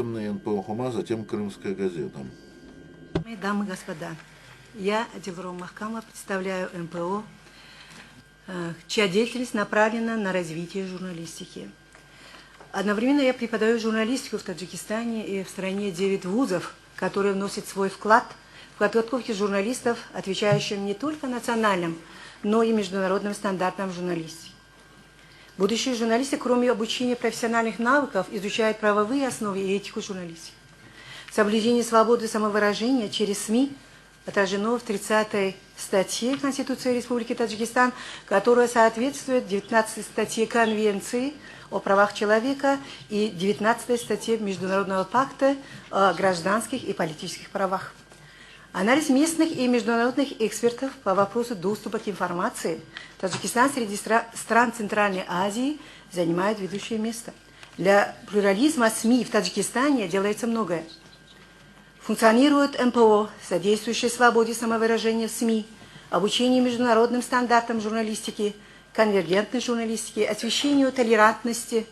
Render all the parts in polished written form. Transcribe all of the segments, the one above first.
НПО «Хума», затем «Крымская газета». Дамы и господа, я, Дилром Махкамов, представляю НПО, чья деятельность направлена на развитие журналистики. Одновременно я преподаю журналистику в Таджикистане и в стране 9 вузов, которые вносят свой вклад в подготовку журналистов, отвечающим не только национальным, но и международным стандартам журналистики. Будущие журналисты, кроме обучения профессиональных навыков, изучают правовые основы и этику журналистики. Соблюдение свободы самовыражения через СМИ отражено в 30-й статье Конституции Республики Таджикистан, которая соответствует 19-й статье Конвенции о правах человека и 19-й статье Международного пакта о гражданских и политических правах. Анализ местных и международных экспертов по вопросу доступа к информации Таджикистан среди стран Центральной Азии занимает ведущее место. Для плурализма СМИ в Таджикистане делается многое. Функционирует НПО, содействующее свободе самовыражения в СМИ, обучение международным стандартам журналистики, конвергентной журналистики, освещению толерантности,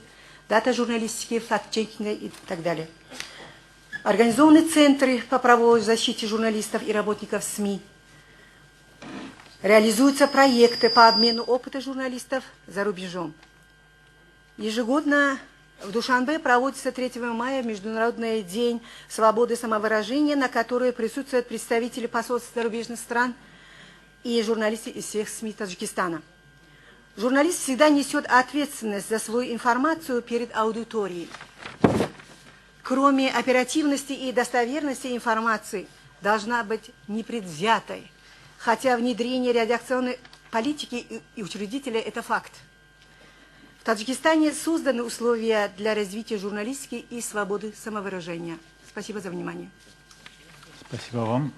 дата-журналистики, факт-чекинга и так далее. Организованы центры по правовой защите журналистов и работников СМИ. Реализуются проекты по обмену опыта журналистов за рубежом. Ежегодно в Душанбе проводится 3 мая Международный день свободы самовыражения, на который присутствуют представители посольств зарубежных стран и журналисты из всех СМИ Таджикистана. Журналист всегда несет ответственность за свою информацию перед аудиторией. Кроме оперативности и достоверности информации, должна быть непредвзятой, хотя внедрение редакционной политики и учредителя – это факт. В Таджикистане созданы условия для развития журналистики и свободы самовыражения. Спасибо за внимание. Спасибо вам.